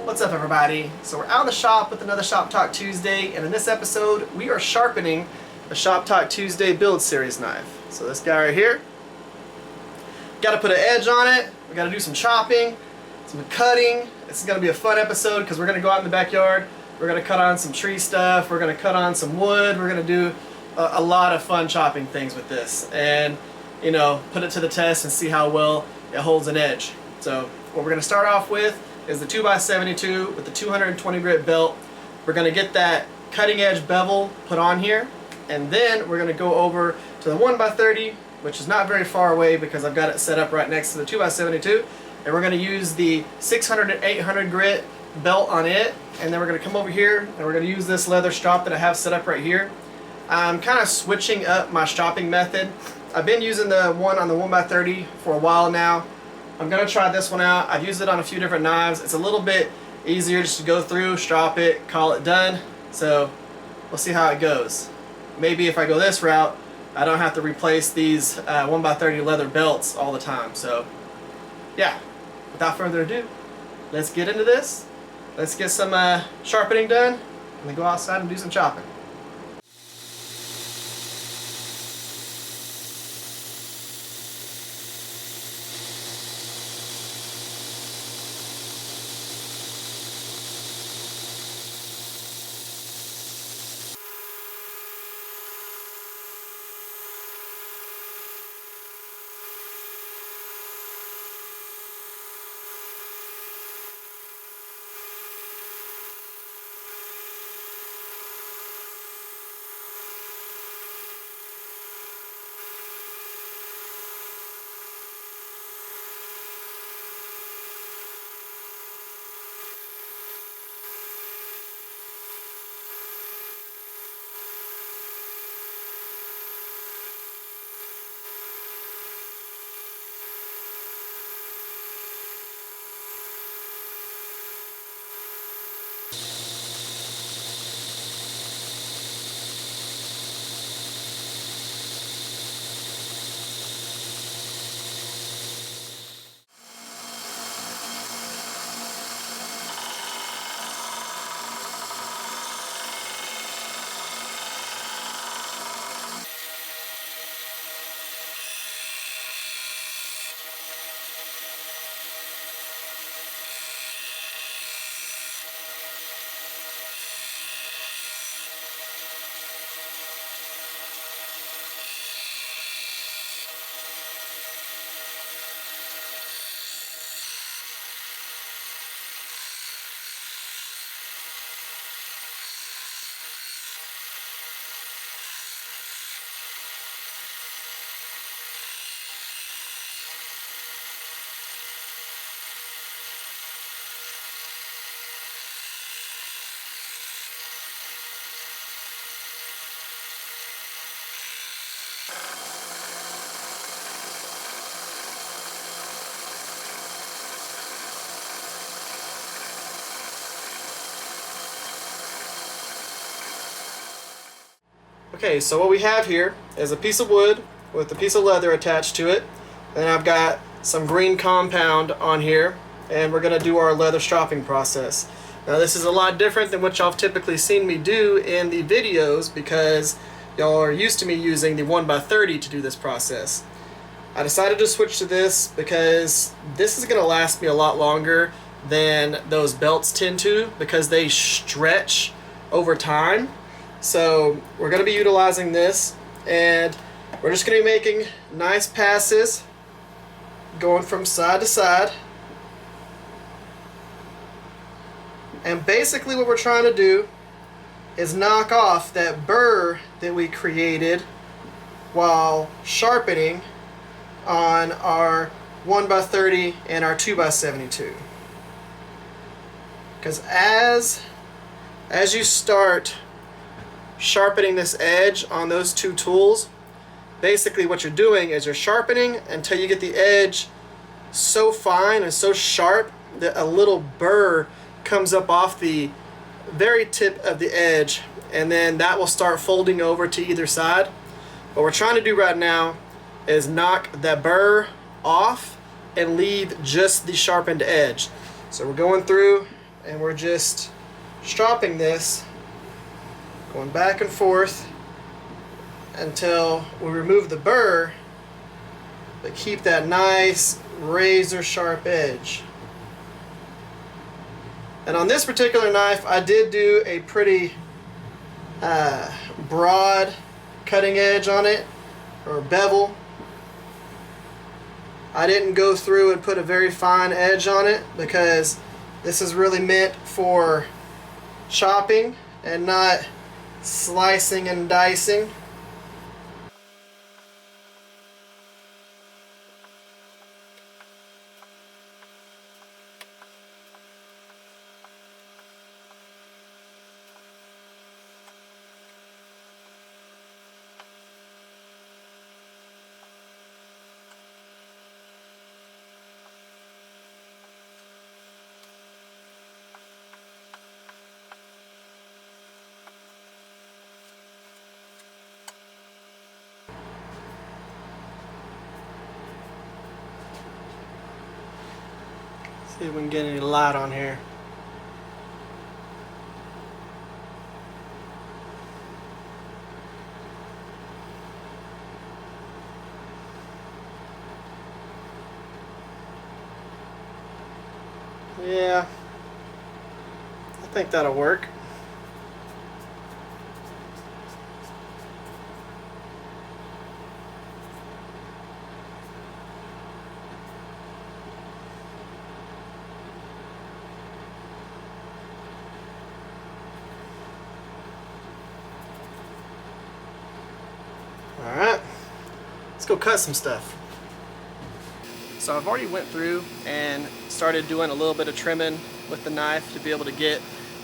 What's up, everybody? So we're out in the shop with another Shop Talk Tuesday, and in this episode we are sharpening the Shop Talk Tuesday build series knife. So this guy right here, got to put an edge on it, we got to do some chopping, some cutting. This is going to be a fun episode because we're going to go out in the backyard, we're going to cut on some tree stuff, we're going to cut on some wood, we're going to do a lot of fun chopping things with this, and you know, put it to the test and see how well it holds an edge. So what we're going to start off with is the 2x72 with the 220 grit belt. We're going to get that cutting edge bevel put on here, and then we're going to go over to the 1x30, which is not very far away because I've got it set up right next to the 2x72, and we're going to use the 600 and 800 grit belt on it, and then we're going to come over here and we're going to use this leather strop that I have set up right here. I'm kind of switching up my stropping method. I've been using the one on the 1x30 for a while now. I'm going to try this one out. I've used it on a few different knives. It's a little bit easier just to go through, strop it, call it done. So we'll see how it goes. Maybe if I go this route, I don't have to replace these 1x30 leather belts all the time. So yeah, without further ado, let's get into this. Let's get some sharpening done and then go outside and do some chopping. Okay, so what we have here is a piece of wood with a piece of leather attached to it. And I've got some green compound on here, and we're going to do our leather stropping process. Now this is a lot different than what y'all have typically seen me do in the videos because y'all are used to me using the 1x30 to do this process. I decided to switch to this because this is going to last me a lot longer than those belts tend to because they stretch over time. So we're going to be utilizing this, and we're just going to be making nice passes going from side to side. And basically what we're trying to do is knock off that burr that we created while sharpening on our 1x30 and our 2x72. Because as you start sharpening this edge on those two tools, basically what you're doing is you're sharpening until you get the edge so fine and so sharp that a little burr comes up off the very tip of the edge, and then that will start folding over to either side. What we're trying to do right now is knock the burr off and leave just the sharpened edge. So we're going through and we're just stropping this, going back and forth until we remove the burr, but keep that nice razor sharp edge. And on this particular knife, I did do a pretty broad cutting edge on it, or bevel. I didn't go through and put a very fine edge on it because this is really meant for chopping and not slicing and dicing. See if we can get any light on here. Yeah, I think that'll work. Alright, let's go cut some stuff. So I've already went through and started doing a little bit of trimming with the knife to be able to get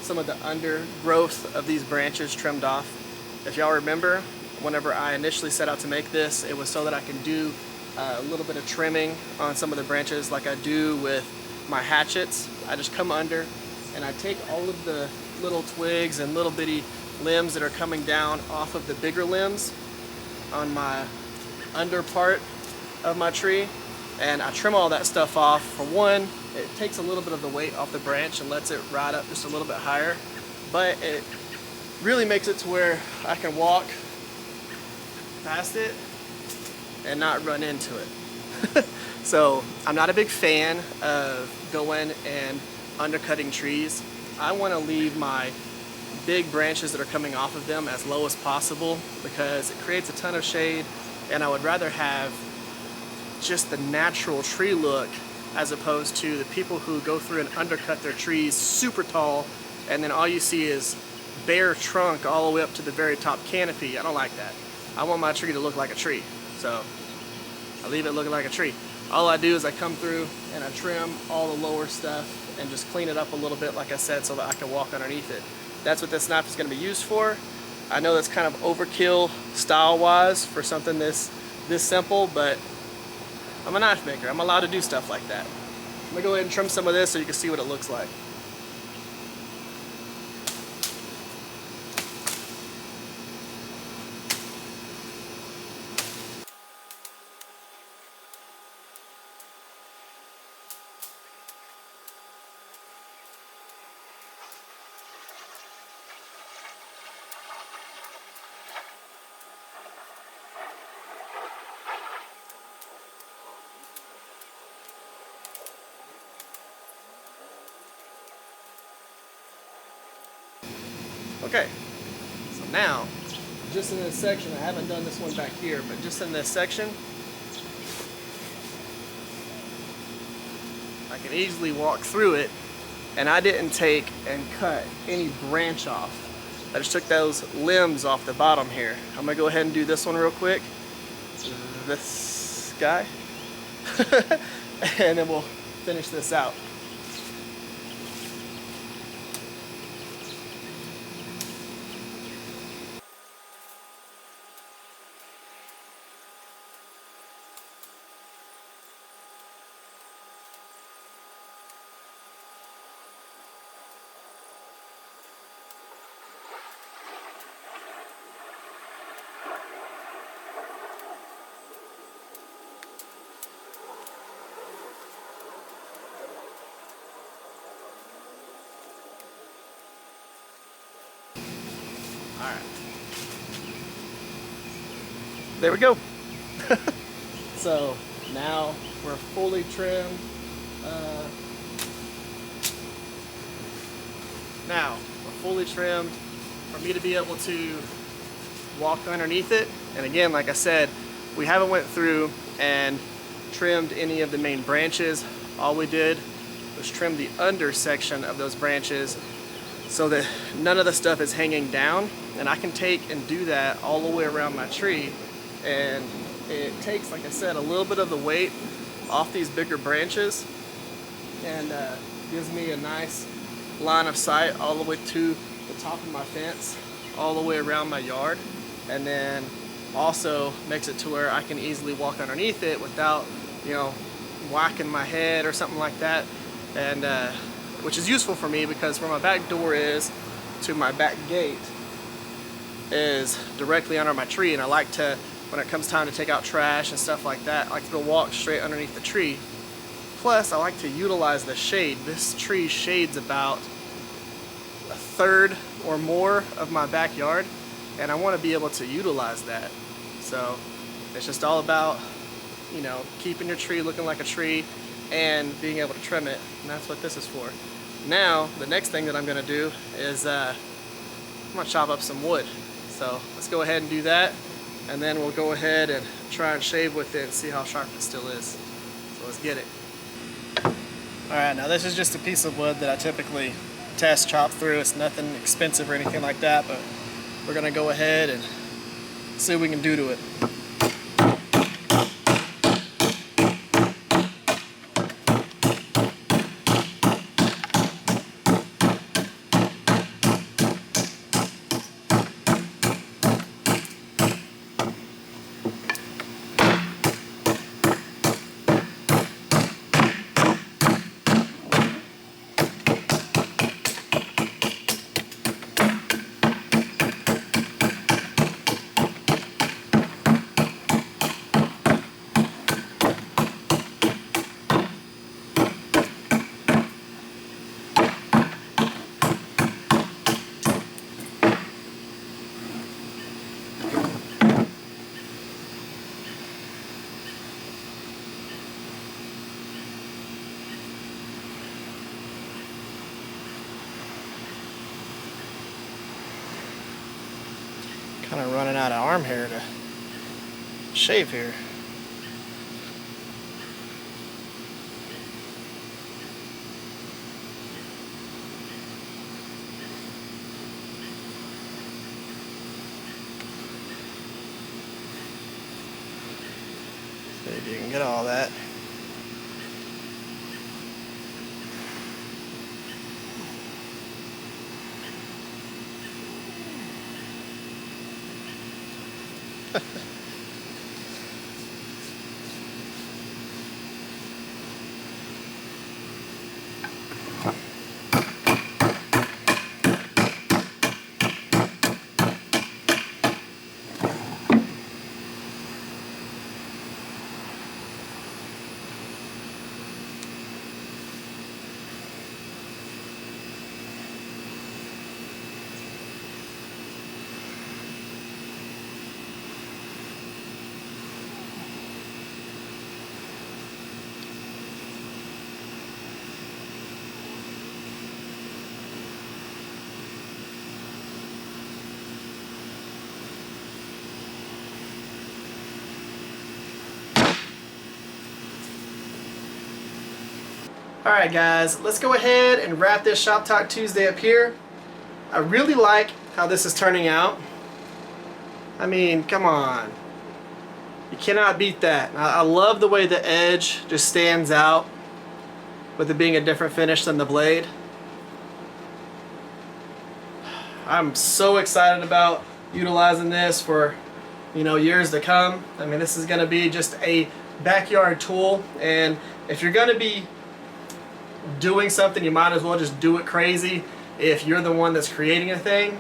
some of the undergrowth of these branches trimmed off. If y'all remember, whenever I initially set out to make this, it was so that I can do a little bit of trimming on some of the branches like I do with my hatchets. I just come under and I take all of the little twigs and little bitty limbs that are coming down off of the bigger limbs on my under part of my tree, and I trim all that stuff off. For one, it takes a little bit of the weight off the branch and lets it ride up just a little bit higher, but it really makes it to where I can walk past it and not run into it. So I'm not a big fan of going and undercutting trees. I want to leave my big branches that are coming off of them as low as possible because it creates a ton of shade, and I would rather have just the natural tree look as opposed to the people who go through and undercut their trees super tall and then all you see is bare trunk all the way up to the very top canopy. I don't like that. I want my tree to look like a tree, so I leave it looking like a tree. All I do is I come through and I trim all the lower stuff and just clean it up a little bit, like I said, so that I can walk underneath it. That's what this knife is going to be used for. I know that's kind of overkill style-wise for something this simple, but I'm a knife maker. I'm allowed to do stuff like that. I'm going to go ahead and trim some of this so you can see what it looks like. Okay, so now, just in this section, I haven't done this one back here, but just in this section, I can easily walk through it, and I didn't take and cut any branch off. I just took those limbs off the bottom here. I'm gonna go ahead and do this one real quick. This guy. And then we'll finish this out. there we go. So now we're fully trimmed. Now we're fully trimmed for me to be able to walk underneath it. And again, like I said, we haven't went through and trimmed any of the main branches. All we did was trim the under section of those branches so that none of the stuff is hanging down, and I can take and do that all the way around my tree, and it takes, like I said, a little bit of the weight off these bigger branches and gives me a nice line of sight all the way to the top of my fence, all the way around my yard, and then also makes it to where I can easily walk underneath it without, you know, whacking my head or something like that. And which is useful for me because where my back door is to my back gate is directly under my tree, and I like to, when it comes time to take out trash and stuff like that, I like to go walk straight underneath the tree. Plus, I like to utilize the shade. This tree shades about a third or more of my backyard, and I want to be able to utilize that. So it's just all about, you know, keeping your tree looking like a tree and being able to trim it, and that's what this is for. Now, the next thing that I'm going to do is I'm going to chop up some wood. So let's go ahead and do that, and then we'll go ahead and try and shave with it and see how sharp it still is. So let's get it. Alright, now this is just a piece of wood that I typically test chop through. It's nothing expensive or anything like that, but we're going to go ahead and see what we can do to it. Kind of running out of arm hair to shave here. See if you can get all that. Alright guys, let's go ahead and wrap this Shop Talk Tuesday up here. I really like how this is turning out. I mean, come on. You cannot beat that. I love the way the edge just stands out with it being a different finish than the blade. I'm so excited about utilizing this for, you know, years to come. I mean, this is going to be just a backyard tool, and if you're going to be doing something, you might as well just do it crazy if you're the one that's creating a thing.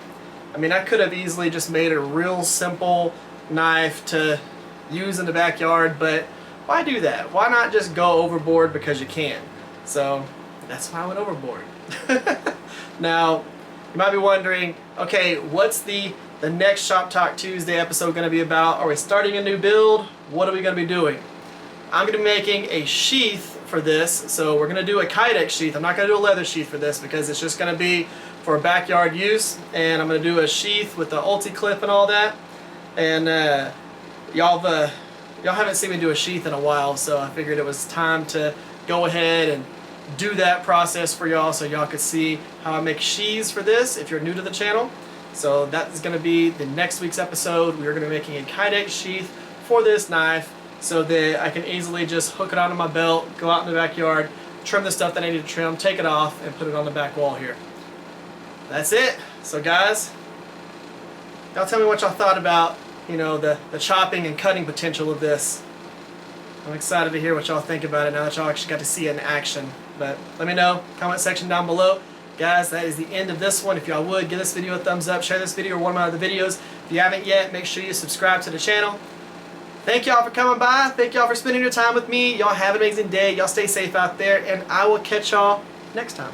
I mean, I could have easily just made a real simple knife to use in the backyard, but why do that? Why not just go overboard because you can? So that's why I went overboard. Now, you might be wondering, okay, what's the the next Shop Talk Tuesday episode going to be about? Are we starting a new build? What are we going to be doing? I'm going to be making a sheath for this. So we're going to do a Kydex sheath. I'm not going to do a leather sheath for this because it's just going to be for backyard use. And I'm going to do a sheath with the ulti clip and all that. And y'all haven't seen me do a sheath in a while, so I figured it was time to go ahead and do that process for y'all so y'all could see how I make sheaths for this if you're new to the channel. So that is going to be the next week's episode. We are going to be making a Kydex sheath for this knife so that I can easily just hook it onto my belt, go out in the backyard, trim the stuff that I need to trim, take it off, and put it on the back wall here. That's it. So guys, y'all tell me what y'all thought about, you know, the chopping and cutting potential of this. I'm excited to hear what y'all think about it now that y'all actually got to see it in action. But let me know, comment section down below. Guys, that is the end of this one. If y'all would, give this video a thumbs up, share this video or one of my other videos. If you haven't yet, make sure you subscribe to the channel. Thank y'all for coming by. Thank y'all for spending your time with me. Y'all have an amazing day. Y'all stay safe out there, and I will catch y'all next time.